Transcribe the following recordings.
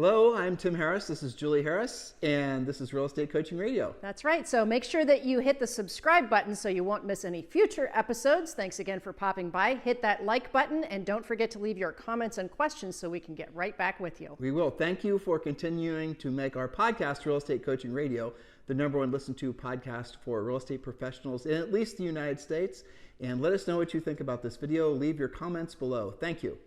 Hello, I'm Tim Harris. This is Julie Harris, and this is Real Estate Coaching Radio. That's right. So make sure that you hit the subscribe button so you won't miss any future episodes. Thanks again for popping by. Hit that like button, and don't forget to leave your comments and questions so we can get right back with you. We will. Thank you for continuing to make our podcast, Real Estate Coaching Radio, the #1 listened to podcast for real estate professionals in at least the United States. And let us know what you think about this video. Leave your comments below. Thank you.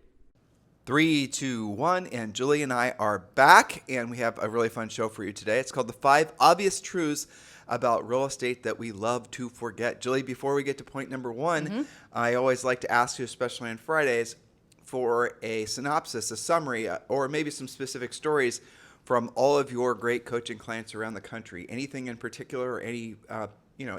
3, 2, 1, and Julie and I are back, and we have a really fun show for you today. It's called The 5 Obvious Truths About Real Estate That We Love to Forget. Julie, before we get to point number 1, I always like to ask you, especially on Fridays, for a synopsis, a summary, or maybe some specific stories from all of your great coaching clients around the country. Anything in particular, or any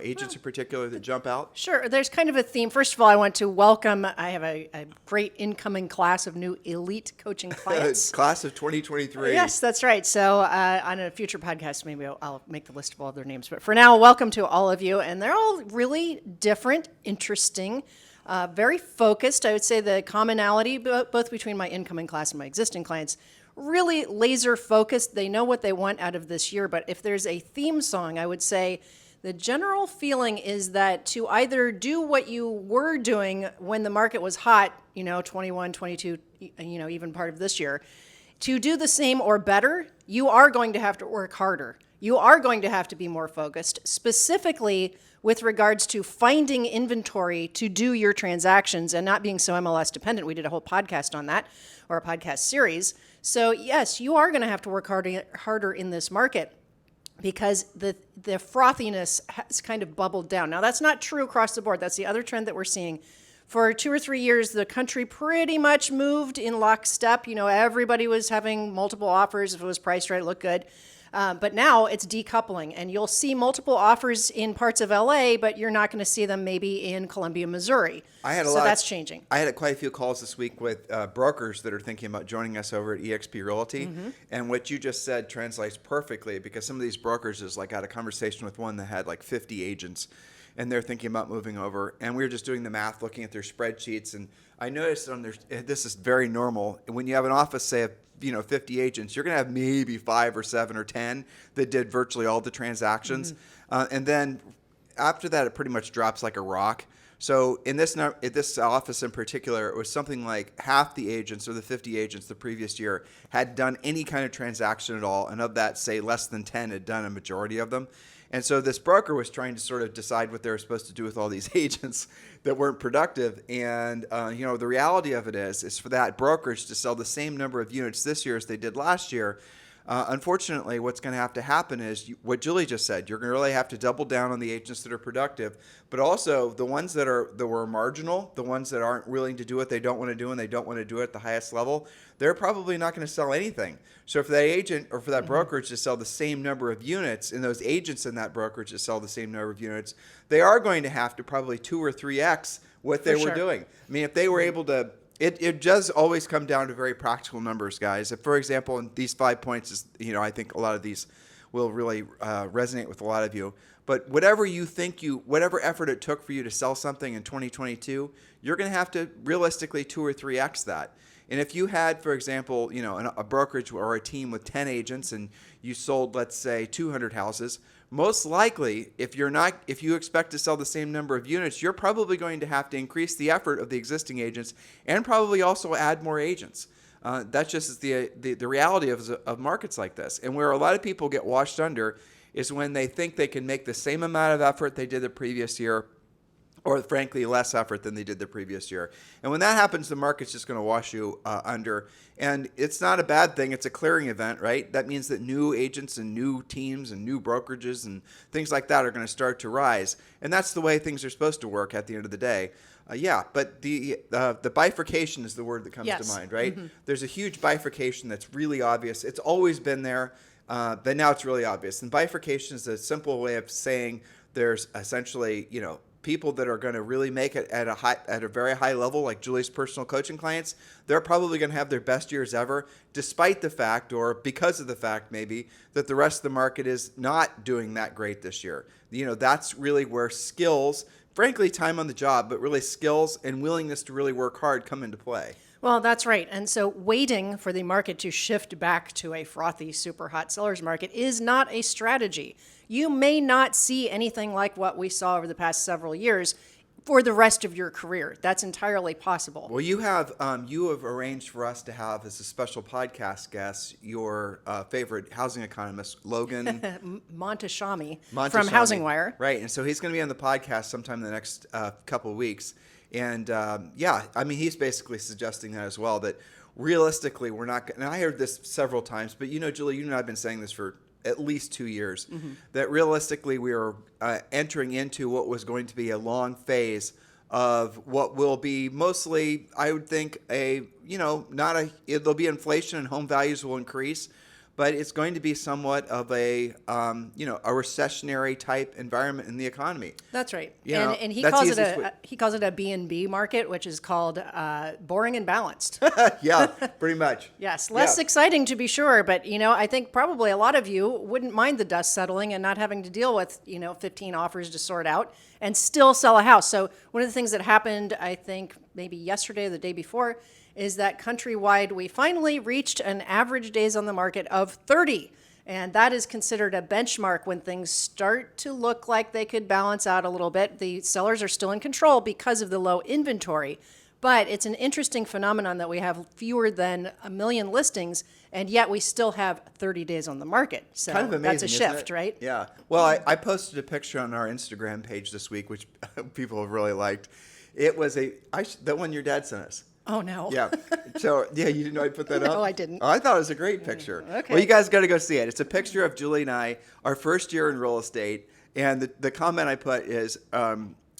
agents in particular that jump out? Sure. There's kind of a theme. First of all, I want to welcome, I have a great incoming class of new elite coaching clients. Class of 2023. Yes, that's right. So on a future podcast, maybe I'll make the list of all their names. But for now, welcome to all of you. And they're all really different, interesting, very focused. I would say the commonality, both between my incoming class and my existing clients, really laser focused. They know what they want out of this year. But if there's a theme song, I would say the general feeling is that to either do what you were doing when the market was hot, 21, 22, even part of this year, to do the same or better, you are going to have to work harder. You are going to have to be more focused, specifically with regards to finding inventory to do your transactions and not being so MLS dependent. We did a whole podcast on that, or a podcast series. So yes, you are going to have to work harder in this market, because the frothiness has kind of bubbled down. Now, that's not true across the board. That's the other trend that we're seeing. For 2 or 3 years, the country pretty much moved in lockstep. Everybody was having multiple offers. If it was priced right, it looked good. But now it's decoupling, and you'll see multiple offers in parts of LA, but you're not going to see them maybe in Columbia, Missouri. That's changing. I had quite a few calls this week with brokers that are thinking about joining us over at Exp Realty. And what you just said translates perfectly, because some of these brokers I had a conversation with one that had 50 agents, and they're thinking about moving over. And we were just doing the math, looking at their spreadsheets, and I noticed this is very normal. When you have an office, say, of 50 agents, you're going to have maybe 5 or 7 or 10 that did virtually all the transactions. And then after that, it pretty much drops like a rock. So in this office in particular, it was something like half the agents, or the 50 agents the previous year, had done any kind of transaction at all. And of that, say, less than 10 had done a majority of them. And so this broker was trying to sort of decide what they were supposed to do with all these agents that weren't productive. And, the reality of it is for that brokerage to sell the same number of units this year as they did last year. Unfortunately, what's going to have to happen is what Julie just said. You're going to really have to double down on the agents that are productive, but also the ones that were marginal, the ones that aren't willing to do what they don't want to do, and they don't want to do it at the highest level, they're probably not going to sell anything. So for that agent or for that brokerage to sell the same number of units, and those agents in that brokerage to sell the same number of units, they are going to have to probably 2 or 3x what they were doing. I mean, if they were able to, it does always come down to very practical numbers, guys. If, for example, in these 5 points, I think a lot of these will really resonate with a lot of you. But whatever effort it took for you to sell something in 2022, you're going to have to realistically 2 or 3x that. And if you had, for example, a brokerage or a team with 10 agents and you sold, let's say, 200 houses, most likely, if you expect to sell the same number of units, you're probably going to have to increase the effort of the existing agents and probably also add more agents. That's just the reality of markets like this. And where a lot of people get washed under is when they think they can make the same amount of effort they did the previous year, or frankly, less effort than they did the previous year. And when that happens, the market's just going to wash you under. And it's not a bad thing. It's a clearing event, right? That means that new agents and new teams and new brokerages and things like that are going to start to rise. And that's the way things are supposed to work at the end of the day. But the bifurcation is the word that comes to mind, right? There's a huge bifurcation that's really obvious. It's always been there, but now it's really obvious. And bifurcation is a simple way of saying there's essentially, people that are going to really make it at a very high level, like Julie's personal coaching clients, they're probably going to have their best years ever, despite the fact, or because of the fact maybe, that the rest of the market is not doing that great this year. That's really where skills, frankly, time on the job, but really skills and willingness to really work hard come into play. Well, that's right. And so waiting for the market to shift back to a frothy, super hot seller's market is not a strategy. You may not see anything like what we saw over the past several years for the rest of your career. That's entirely possible. Well, you have arranged for us to have as a special podcast guest your favorite housing economist, Logan Montashami from Montashami. Housing Wire. Right, and so he's going to be on the podcast sometime in the next couple of weeks. And he's basically suggesting that as well, that realistically we're not, and I heard this several times, but Julie, you and I have been saying this for at least 2 years, that realistically we are entering into what was going to be a long phase of what will be mostly, I would think, there'll be inflation and home values will increase, but it's going to be somewhat of a recessionary type environment in the economy. That's right. And he calls it a B&B market, which is called boring and balanced. Yeah, pretty much. Yes, less exciting to be sure, but I think probably a lot of you wouldn't mind the dust settling and not having to deal with 15 offers to sort out and still sell a house. So one of the things that happened, I think maybe yesterday or the day before, is that countrywide we finally reached an average days on the market of 30. And that is considered a benchmark when things start to look like they could balance out a little bit. The sellers are still in control because of the low inventory. But it's an interesting phenomenon that we have fewer than 1 million listings, and yet we still have 30 days on the market. So kind of amazing, that's a shift, right? Yeah. Well, I posted a picture on our Instagram page this week, which people have really liked. It was the one your dad sent us. Oh, no. Yeah. So, you didn't know I put that up? No, I didn't. Oh, I thought it was a great picture. Okay. Well, you guys got to go see it. It's a picture of Julie and I, our first year in real estate. And the comment I put is,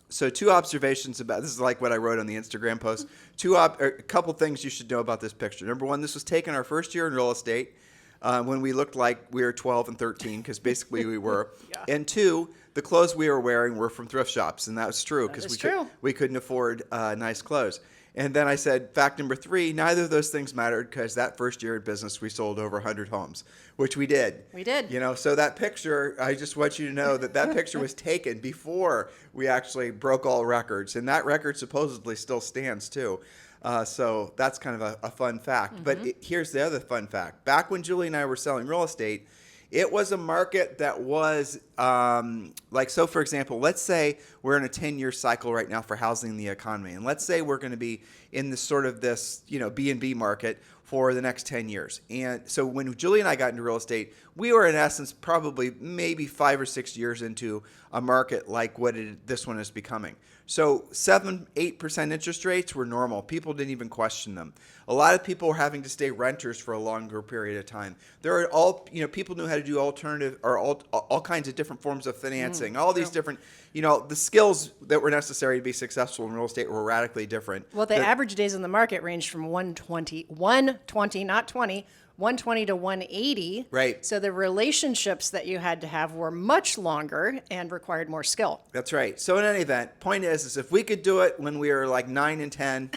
so 2 observations about, this is like what I wrote on the Instagram post. A couple things you should know about this picture. Number one, this was taken our first year in real estate when we looked like we were 12 and 13, because basically we were. Yeah. And 2, the clothes we were wearing were from thrift shops. And that was true, because we couldn't afford nice clothes. And then I said, fact number 3, neither of those things mattered, because that first year in business, we sold over 100 homes, which we did. We did. So that picture, I just want you to know that picture was taken before we actually broke all records. And that record supposedly still stands, too. So that's kind of a fun fact. But here's the other fun fact. Back when Julie and I were selling real estate, it was a market that was so for example, let's say we're in a 10-year cycle right now for housing and the economy. And let's say we're going to be in this B&B market for the next 10 years. And so when Julie and I got into real estate, we were in essence probably maybe 5 or 6 years into a market like what this one is becoming. So 7-8% interest rates were normal. People didn't even question them. A lot of people were having to stay renters for a longer period of time. There are people knew how to do alternative or all kinds of different forms of financing. All these different, the skills that were necessary to be successful in real estate were radically different. Well, the average days on the market ranged from 120, not 20, 120 to 180. Right. So the relationships that you had to have were much longer and required more skill. That's right. So in any event, point is if we could do it when we were like 9 and 10,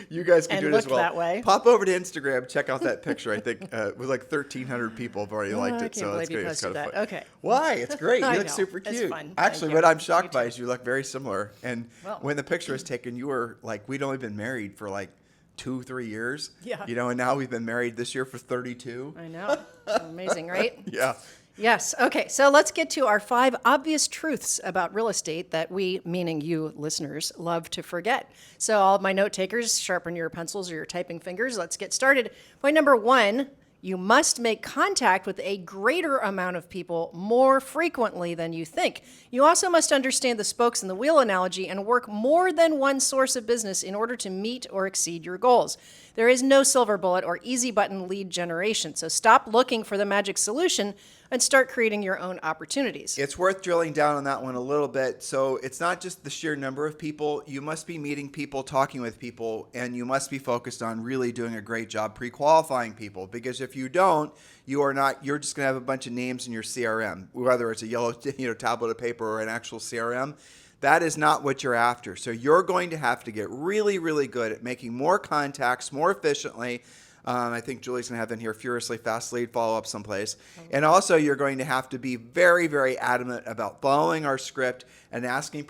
you guys can do it as well. That way. Pop over to Instagram, check out that picture. I think it was like 1,300 people have already liked it. So it's great. It's kind of fun. Okay. Why? It's great. You look know. super cute. It's fun. Actually, what I'm shocked by is you look very similar. And when the picture was taken, you were like, we'd only been married for like 2-3 years. Yeah. And now we've been married this year for 32. I know. Amazing, right? Yeah. Yes. Okay. So let's get to our 5 obvious truths about real estate that we, meaning you listeners, love to forget. So all of my note takers, sharpen your pencils or your typing fingers. Let's get started. Point number 1, you must make contact with a greater amount of people more frequently than you think. You also must understand the spokes in the wheel analogy and work more than one source of business in order to meet or exceed your goals. There is no silver bullet or easy button lead generation. So stop looking for the magic solution and start creating your own opportunities. It's worth drilling down on that one a little bit. So it's not just the sheer number of people. You must be meeting people, talking with people, and you must be focused on really doing a great job pre-qualifying people. Because if you don't, you're just going to have a bunch of names in your CRM, whether it's a yellow tablet of paper or an actual CRM. That is not what you're after. So you're going to have to get really, really good at making more contacts more efficiently. I think Julie's going to have in here furiously fast lead follow-up someplace. And also you're going to have to be very, very adamant about following our script and asking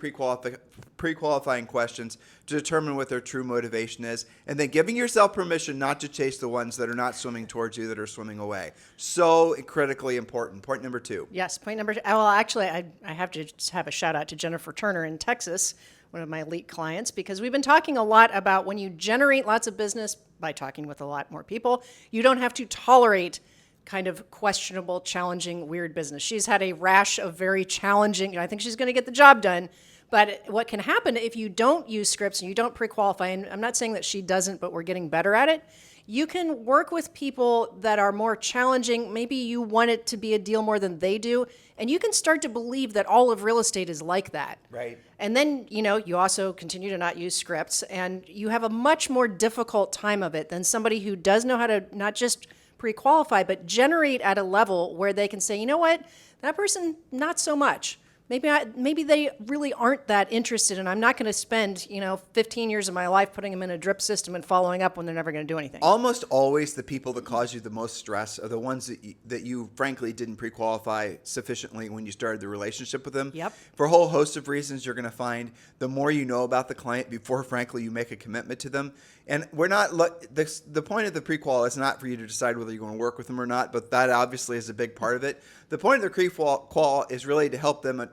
pre-qualifying questions to determine what their true motivation is, and then giving yourself permission not to chase the ones that are not swimming towards you, that are swimming away. So critically important. Point number 2. Yes, point number 2. Well, actually, I have to have a shout out to Jennifer Turner in Texas, one of my elite clients, because we've been talking a lot about when you generate lots of business by talking with a lot more people, you don't have to tolerate kind of questionable, challenging, weird business. She's had a rash of very challenging, I think she's going to get the job done. But what can happen if you don't use scripts and you don't pre-qualify, and I'm not saying that she doesn't, but we're getting better at it, you can work with people that are more challenging. Maybe you want it to be a deal more than they do, and you can start to believe that all of real estate is like that. Right. And then, you also continue to not use scripts, and you have a much more difficult time of it than somebody who does know how to not just pre-qualify, but generate at a level where they can say, you know what, that person, not so much. Maybe they really aren't that interested, and I'm not going to spend 15 years of my life putting them in a drip system and following up when they're never going to do anything. Almost always the people that cause you the most stress are the ones that you frankly didn't pre-qualify sufficiently when you started the relationship with them. Yep. For a whole host of reasons, you're going to find the more you know about the client before frankly you make a commitment to them. And we're not the point of the pre-qual is not for you to decide whether you're going to work with them or not, but that obviously is a big part of it. The point of the pre-qual is really to help them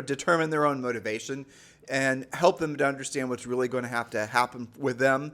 determine their own motivation and help them to understand what's really going to have to happen with them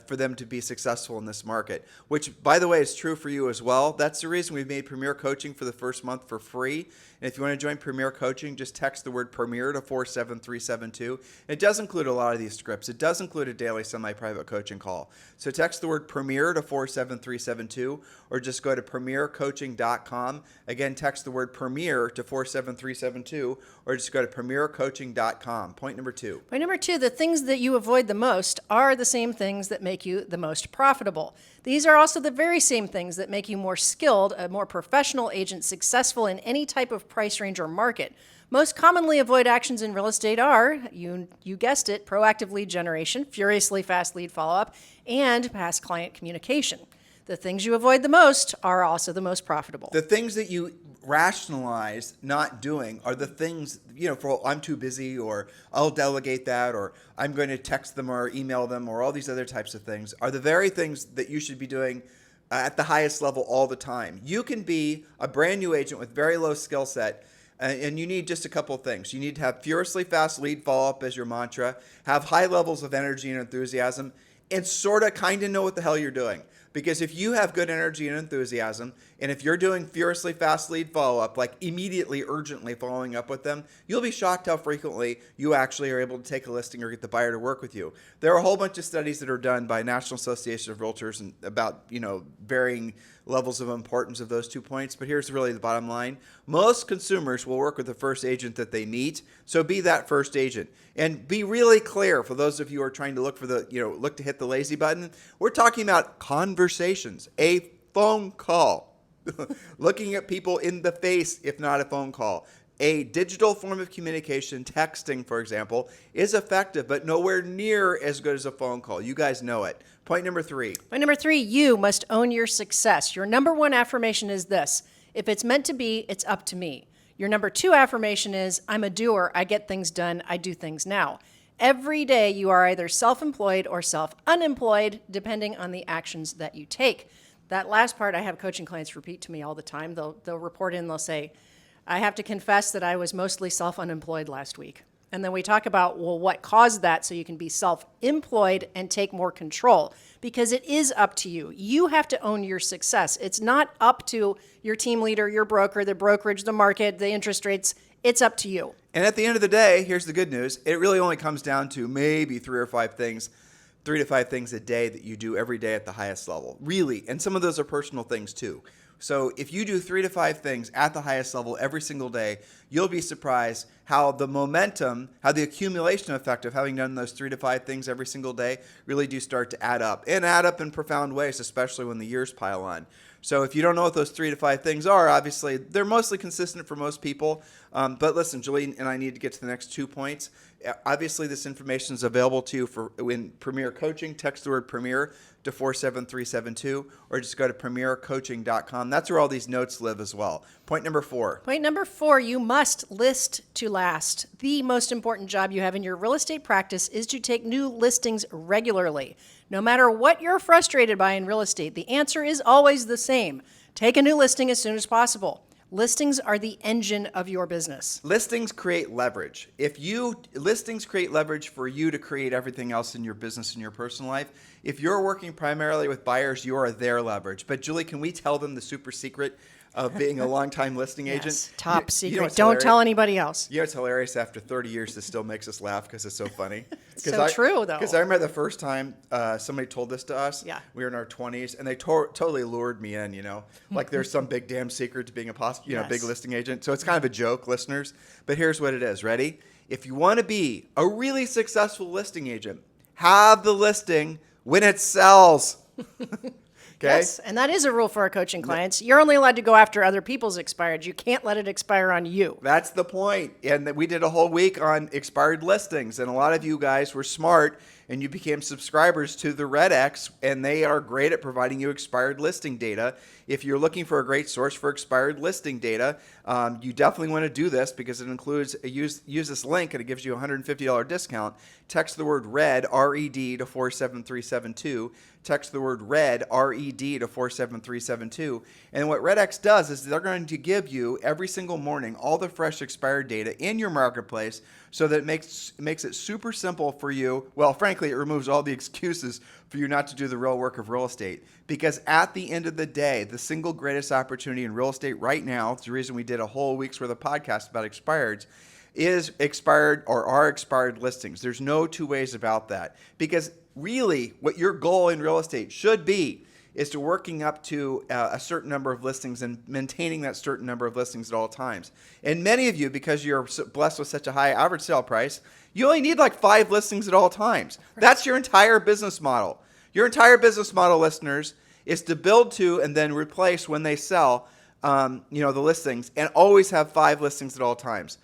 for them to be successful in this market, which, by the way, is true for you as well. That's the reason we've made Premier Coaching for the first month for free. And if you want to join Premier Coaching, just text the word Premier to 47372. It does include a lot of these scripts. It does include a daily semi-private coaching call. So text the word Premier to 47372 or just go to premiercoaching.com. Again, text the word Premier to 47372 or just go to premiercoaching.com. Point number 2. Point number 2, the things that you avoid the most are the same things that make you the most profitable. These are also the very same things that make you more skilled, a more professional agent, successful in any type of price range or market. Most commonly avoid actions in real estate are, you guessed it, proactive lead generation, furiously fast lead follow-up, and past client communication. The things you avoid the most are also the most profitable. The things that you rationalize not doing are the things, for I'm too busy, or I'll delegate that, or I'm going to text them or email them, or all these other types of things are the very things that you should be doing at the highest level all the time. You can be a brand new agent with very low skill set, and you need just a couple of things. You need to have furiously fast lead follow-up as your mantra, have high levels of energy and enthusiasm, and sort of kind of know what the hell you're doing. Because if you have good energy and enthusiasm, and if you're doing furiously fast lead follow-up, like immediately, urgently following up with them, you'll be shocked how frequently you actually are able to take a listing or get the buyer to work with you. There are a whole bunch of studies that are done by National Association of Realtors and about, varying levels of importance of those 2 points. But here's really the bottom line. Most consumers will work with the first agent that they meet. So be that first agent. And be really clear for those of you who are trying to look for look to hit the lazy button. We're talking about conversations, a phone call, looking at people in the face, if not a phone call. A digital form of communication, texting, for example, is effective, but nowhere near as good as a phone call. You guys know it. Point number 3. Point number 3, you must own your success. Your number 1 affirmation is this: if it's meant to be, it's up to me. Your number 2 affirmation is, I'm a doer, I get things done, I do things now. Every day you are either self-employed or self-unemployed, depending on the actions that you take. That last part I have coaching clients repeat to me all the time. They'll report in, they'll say, I have to confess that I was mostly self-unemployed last week. And then we talk about, well, what caused that so you can be self-employed and take more control, because it is up to you. You have to own your success. It's not up to your team leader, your broker, the brokerage, the market, the interest rates. It's up to you. And at the end of the day, here's the good news. It really only comes down to maybe 3 to 5 things a day that you do every day at the highest level. Really. And some of those are personal things too. So if you do 3 to 5 things at the highest level every single day, you'll be surprised how the momentum, how the accumulation effect of having done those 3 to 5 things every single day really do start to add up, and add up in profound ways, especially when the years pile on. So if you don't know what those 3 to 5 things are, obviously they're mostly consistent for most people. But listen, Julie and I need to get to the next 2 points. Obviously, this information is available to you in Premier Coaching. Text the word Premier to 47372, or just go to premiercoaching.com. That's where all these notes live as well. Point number 4. Point number 4, you must list to last. The most important job you have in your real estate practice is to take new listings regularly. No matter what you're frustrated by in real estate, the answer is always the same. Take a new listing as soon as possible. Listings are the engine of your business. Listings create leverage. Listings create leverage for you to create everything else in your business and your personal life. If you're working primarily with buyers, you are their leverage. But Julie, can we tell them the super secret of being a longtime listing agent? Yes, top secret. You know Don't tell anybody else. You know, it's hilarious. After 30 years, this still makes us laugh because it's so funny. So true, though. Because I remember the first time somebody told this to us. Yeah. We were in our 20s, and they totally lured me in. Like there's some big damn secret to being a big listing agent. So it's kind of a joke, listeners. But here's what it is. Ready? If you want to be a really successful listing agent, have the listing when it sells. Okay? Yes, and that is a rule for our coaching clients. You're only allowed to go after other people's expired. You can't let it expire on you. That's the point. And we did a whole week on expired listings. And a lot of you guys were smart and you became subscribers to the Red X, and they are great at providing you expired listing data. If you're looking for a great source for expired listing data, you definitely want to do this because it includes use this link and it gives you a $150 discount. Text the word RED, R-E-D, to 47372. Text the word RED, R-E-D, to 47372. And what Red X does is they're going to give you every single morning all the fresh expired data in your marketplace so that it makes it super simple for you. Well, frankly, it removes all the excuses for you not to do the real work of real estate. Because at the end of the day, the single greatest opportunity in real estate right now, it's the reason we did a whole week's worth of podcast about expireds, is expired or are expired listings. There's no two ways about that. Because really, what your goal in real estate should be is to working up to a certain number of listings and maintaining that certain number of listings at all times. And many of you, because you're blessed with such a high average sale price, you only need like 5 listings at all times. That's your entire business model. Your entire business model, listeners, is to build to and then replace when they sell, the listings, and always have 5 listings at all times.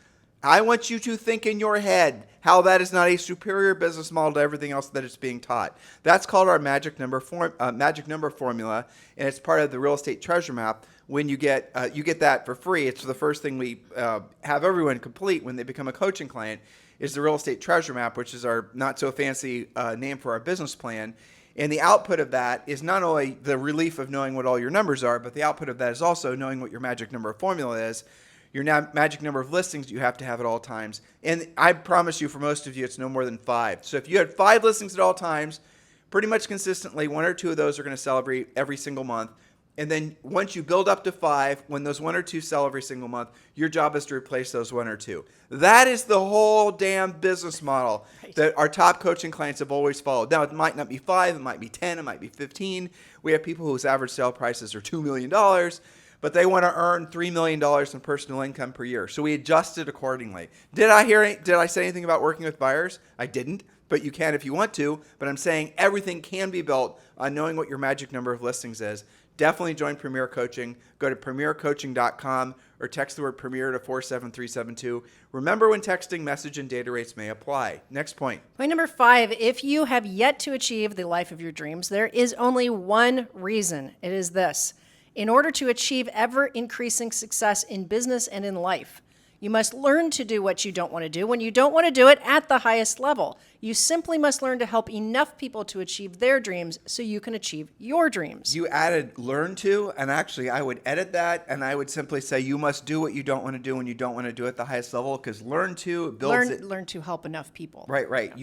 I want you to think in your head how that is not a superior business model to everything else that it's being taught. That's called our magic number formula, and it's part of the real estate treasure map. When you get that for free, it's the first thing we have everyone complete when they become a coaching client, is the real estate treasure map, which is our not so fancy name for our business plan. And the output of that is not only the relief of knowing what all your numbers are, but the output of that is also knowing what your magic number formula is. Your magic number of listings you have to have at all times. And I promise you, for most of you, it's no more than 5. So if you had 5 listings at all times, pretty much consistently, 1 or 2 of those are going to sell every single month. And then once you build up to 5, when those 1 or 2 sell every single month, your job is to replace those 1 or 2. That is the whole damn business model that our top coaching clients have always followed. Now, it might not be 5, it might be 10, it might be 15. We have people whose average sale prices are $2 million. But they want to earn $3 million in personal income per year. So we adjusted accordingly. Did I say anything about working with buyers? I didn't, but you can if you want to. But I'm saying everything can be built on knowing what your magic number of listings is. Definitely join Premier Coaching. Go to premiercoaching.com or text the word Premier to 47372. Remember, when texting, message and data rates may apply. Next point. Point number 5, if you have yet to achieve the life of your dreams, there is only one reason. It is this. In order to achieve ever-increasing success in business and in life, you must learn to do what you don't want to do when you don't want to do it at the highest level. You simply must learn to help enough people to achieve their dreams so you can achieve your dreams. You added learn to, and actually I would edit that and I would simply say you must do what you don't want to do when you don't want to do it at the highest level, because learn to builds it. Learn to help enough people. Right. Yeah.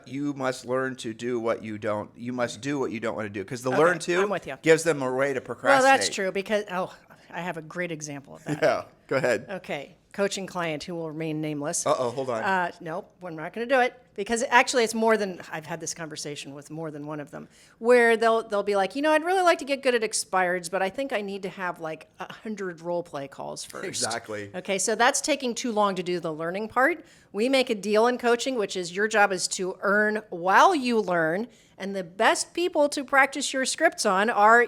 You must learn to do what you don't. You must do what you don't want to do, because the learn to I'm with you. gives them a way to procrastinate. Well, that's true, because I have a great example of that. Yeah. Go ahead. Okay. Coaching client who will remain nameless. Hold on. Nope, we're not going to do it, because actually it's more than, I've had this conversation with more than one of them, where they'll be like, I'd really like to get good at expireds, but I think I need to have like 100 role play calls first. Exactly. Okay, so that's taking too long to do the learning part. We make a deal in coaching, which is your job is to earn while you learn. And the best people to practice your scripts on are,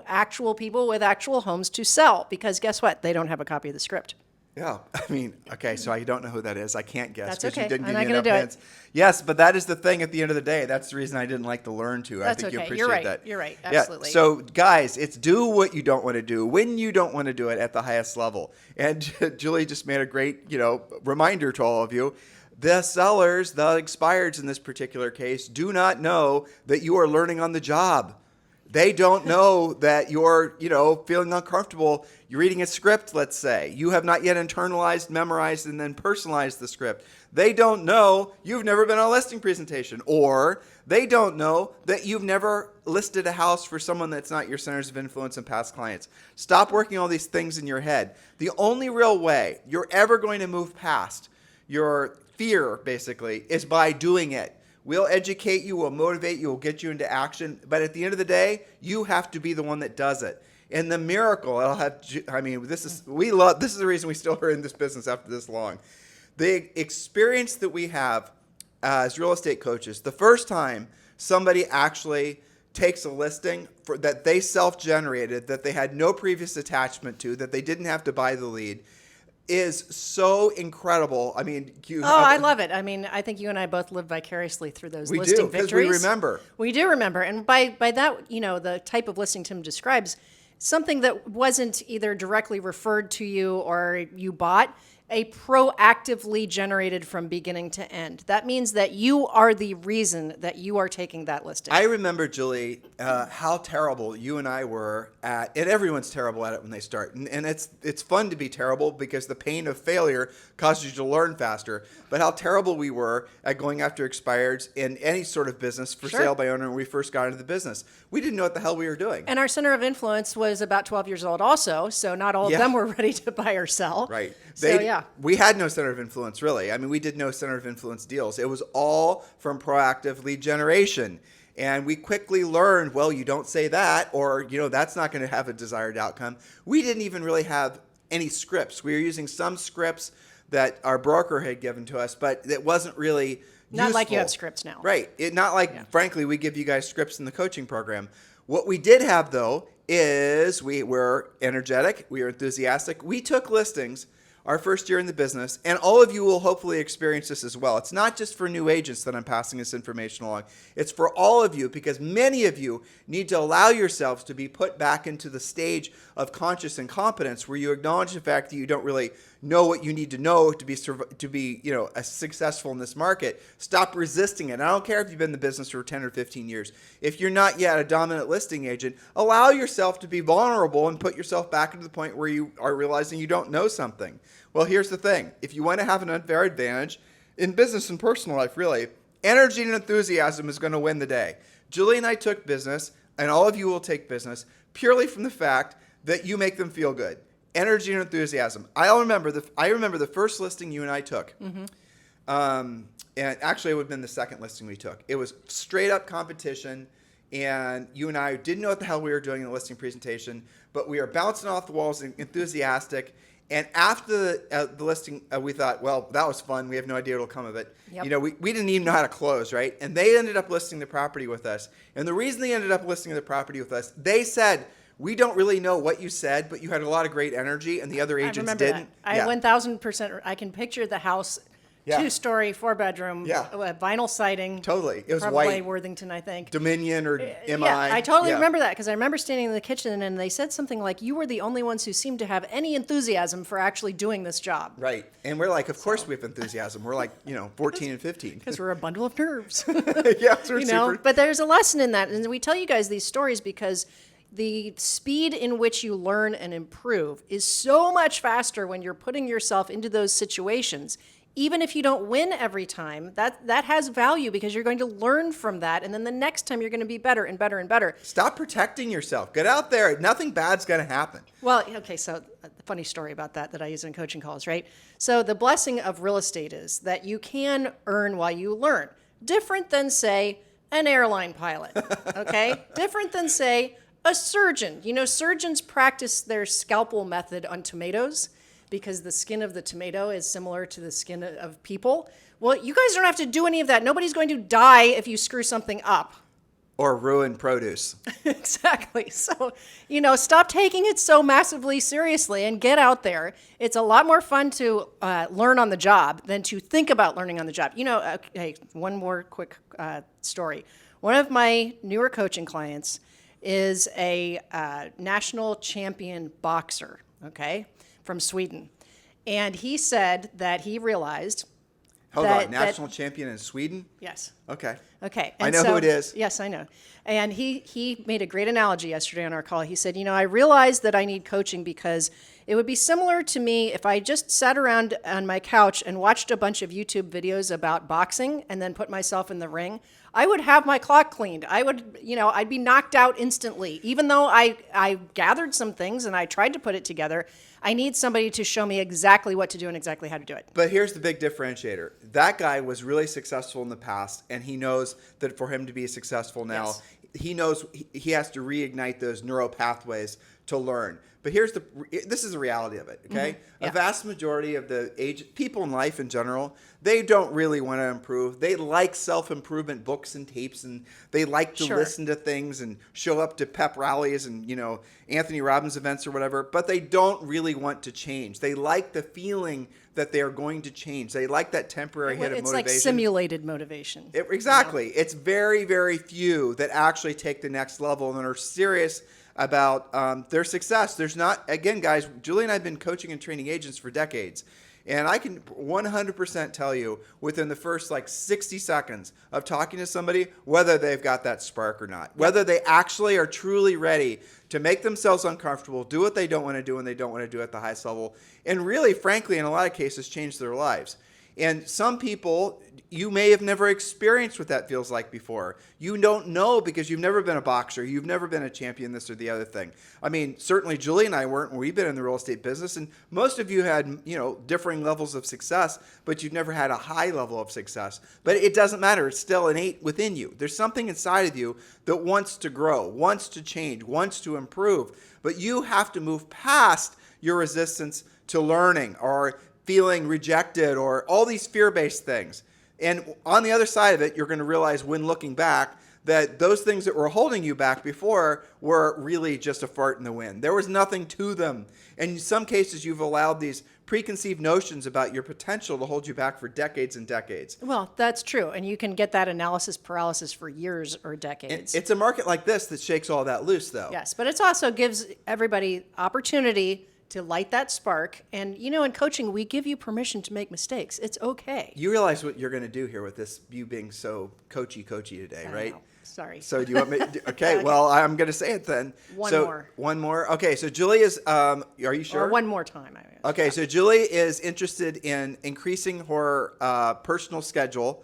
actual people with actual homes to sell, because guess what? They don't have a copy of the script. Yeah, I mean, okay, so I don't know who that is. I can't guess That's because okay. you didn't I'm give not me gonna enough do it. hints. Yes, but that is the thing at the end of the day. That's the reason I didn't like to learn to. I That's think you okay. appreciate You're right. that. You're right. Yeah, Absolutely. so guys, it's do what you don't want to do when you don't want to do it at the highest level. And Julie just made a great, reminder to all of you. The sellers, the expireds in this particular case, do not know that you are learning on the job. They don't know that you're, feeling uncomfortable. You're reading a script, let's say. You have not yet internalized, memorized, and then personalized the script. They don't know you've never been on a listing presentation. Or they don't know that you've never listed a house for someone that's not your centers of influence and past clients. Stop working all these things in your head. The only real way you're ever going to move past your fear, basically, is by doing it. We'll educate you, we'll motivate you, we'll get you into action. But at the end of the day, you have to be the one that does it. And the miracle, this is the reason we still are in this business after this long. The experience that we have as real estate coaches, the first time somebody actually takes a listing that they self-generated, that they had no previous attachment to, that they didn't have to buy the lead, is so incredible. I mean, I love it. I mean, I think you and I both live vicariously through those we listing do, because victories. we remember. We do remember. And by that, the type of listing Tim describes, something that wasn't either directly referred to you or you bought, a proactively generated from beginning to end. That means that you are the reason that you are taking that listing. I remember, Julie, how terrible you and I were at, and everyone's terrible at it when they start. And it's fun to be terrible because the pain of failure causes you to learn faster. But how terrible we were at going after expireds in any sort of business for Sure. sale by owner when we first got into the business. We didn't know what the hell we were doing. And our center of influence was about 12 years old also, so not all of Yeah. them were ready to buy or sell. Right. Yeah. We had no center of influence, really. I mean, we did no center of influence deals. It was all from proactive lead generation. And we quickly learned, well, you don't say that, or, that's not going to have a desired outcome. We didn't even really have any scripts. We were using some scripts that our broker had given to us, but it wasn't really Not like you useful. have scripts now. Right. Not like, frankly, we give you guys scripts in the coaching program. What we did have, though, is we were energetic. We were enthusiastic. We took listings our first year in the business, and all of you will hopefully experience this as well. It's not just for new agents that I'm passing this information along. It's for all of you, because many of you need to allow yourselves to be put back into the stage of conscious incompetence where you acknowledge the fact that you don't really know what you need to know to be successful in this market. Stop resisting it. I don't care if you've been in the business for 10 or 15 years. If you're not yet a dominant listing agent, allow yourself to be vulnerable and put yourself back into the point where you are realizing you don't know something. Well, here's the thing. If you want to have an unfair advantage in business and personal life, really, energy and enthusiasm is going to win the day. Julie and I took business, and all of you will take business, purely from the fact that you make them feel good. Energy and enthusiasm. I remember the first listing you and I took. Mm-hmm. And actually, it would have been the second listing we took. It was straight up competition, and you and I didn't know what the hell we were doing in the listing presentation, but we were bouncing off the walls and enthusiastic. And after the listing, we thought, well, that was fun. We have no idea what will come of it. Yep. We didn't even know how to close, right? And they ended up listing the property with us. And the reason they ended up listing the property with us, they said, we don't really know what you said, but you had a lot of great energy, and the other agents remember didn't. that. I 1,000%. I can picture the house, Yeah. 2-story, 4-bedroom, Yeah. Vinyl siding. Totally. It was probably white. Worthington, I think. Dominion or MI. Yeah, I totally Yeah. remember that because I remember standing in the kitchen and they said something like, "You were the only ones who seemed to have any enthusiasm for actually doing this job." Right. And we're like, of course we have enthusiasm. We're like, 14 and 15. Because we're a bundle of nerves. Yeah, we're super. But there's a lesson in that, and we tell you guys these stories because the speed in which you learn and improve is so much faster when you're putting yourself into those situations. Even if you don't win every time, that has value because you're going to learn from that, and then the next time you're going to be better and better and better. Stop protecting yourself. Get out there. Nothing bad's going to happen. Well, okay, so a funny story about that I use in coaching calls, right? So the blessing of real estate is that you can earn while you learn. Different than, say, an airline pilot, okay? Different than, say, a surgeon. Surgeons practice their scalpel method on tomatoes because the skin of the tomato is similar to the skin of people. Well, you guys don't have to do any of that. Nobody's going to die if you screw something up. Or ruin produce. Exactly. So, stop taking it so massively seriously and get out there. It's a lot more fun to learn on the job than to think about learning on the job. Okay, one more quick story. One of my newer coaching clients is a national champion boxer, okay, from Sweden. And he said that he realized Hold on, national champion in Sweden? Yes. Okay. Okay. I know who it is. Yes, I know. And he made a great analogy yesterday on our call. He said, I realized that I need coaching because it would be similar to me if I just sat around on my couch and watched a bunch of YouTube videos about boxing and then put myself in the ring. I would have my clock cleaned. I would, I'd be knocked out instantly. Even though I gathered some things and I tried to put it together, I need somebody to show me exactly what to do and exactly how to do it. But here's the big differentiator. That guy was really successful in the past, and he knows that for him to be successful now, Yes. he knows he has to reignite those neural pathways to learn. But this is the reality of it, okay? Mm-hmm. Yeah. A vast majority of the people in life in general, they don't really want to improve. They like self-improvement books and tapes, and they like to Sure. listen to things and show up to pep rallies and, Anthony Robbins events or whatever, but they don't really want to change. They like the feeling that they are going to change. They like that temporary hit of It's motivation. like simulated motivation. Exactly. It's very, very few that actually take the next level and are serious about their success. There's not, again, guys, Julie and I have been coaching and training agents for decades. And I can 100% tell you within the first 60 seconds of talking to somebody whether they've got that spark or not, whether they actually are truly ready to make themselves uncomfortable, do what they don't want to do and they don't want to do at the highest level, and really, frankly, in a lot of cases, change their lives. And some people, you may have never experienced what that feels like before. You don't know because you've never been a boxer. You've never been a champion, this or the other thing. I mean, certainly Julie and I weren't. We've been in the real estate business, and most of you had, differing levels of success, but you've never had a high level of success. But it doesn't matter. It's still innate within you. There's something inside of you that wants to grow, wants to change, wants to improve. But you have to move past your resistance to learning or feeling rejected or all these fear-based things. And on the other side of it, you're going to realize when looking back that those things that were holding you back before were really just a fart in the wind. There was nothing to them. And in some cases, you've allowed these preconceived notions about your potential to hold you back for decades and decades. Well, that's true. And you can get that analysis paralysis for years or decades. It's a market like this that shakes all that loose, though. Yes, but it also gives everybody opportunity to light that spark. And, in coaching, we give you permission to make mistakes. It's okay. You realize what you're going to do here with this, you being so coachy today, right? know. Sorry. So do you want me to, okay, well, I'm going to say it then. One more. Okay, so Julie is, are you sure? Or one more time. Okay, so Julie is interested in increasing her personal schedule.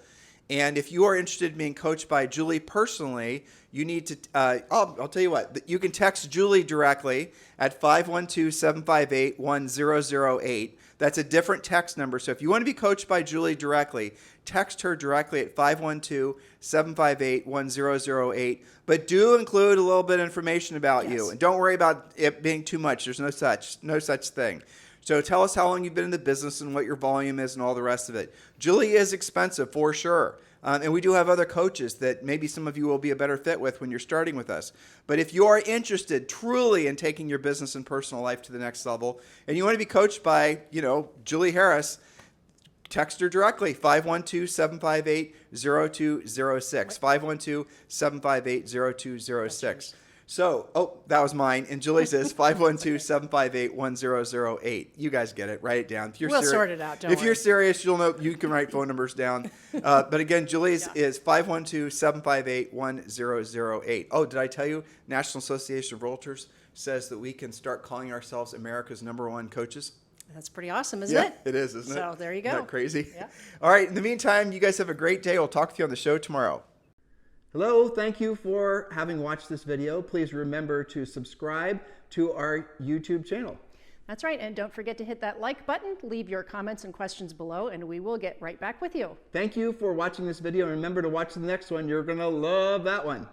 And if you are interested in being coached by Julie personally, you need to, I'll tell you what, you can text Julie directly at 512-758-1008. That's a different text number. So if you want to be coached by Julie directly, text her directly at 512-758-1008. But do include a little bit of information about you. And don't worry about it being too much. There's no such thing. So tell us how long you've been in the business and what your volume is and all the rest of it. Julie is expensive for sure. And we do have other coaches that maybe some of you will be a better fit with when you're starting with us. But if you are interested truly in taking your business and personal life to the next level, and you want to be coached by, Julie Harris, text her directly, 512-758-0206, 512-758-0206. So, that was mine. And Julie's is 512-758-1008. You guys get it. Write it down. If you're We'll sort it out. Don't If worry. you're serious, you'll know. You can write phone numbers down. But again, Julie's is 512-758-1008. Oh, did I tell you? National Association of Realtors says that we can start calling ourselves America's #1 coaches. That's pretty awesome, isn't it? It is, isn't it? So there you go. Isn't that crazy? Yeah. All right. In the meantime, you guys have a great day. We'll talk with you on the show tomorrow. Hello, thank you for having watched this video. Please remember to subscribe to our YouTube channel. That's right. And don't forget to hit that like button, leave your comments and questions below, and we will get right back with you. Thank you for watching this video. And remember to watch the next one. You're going to love that one.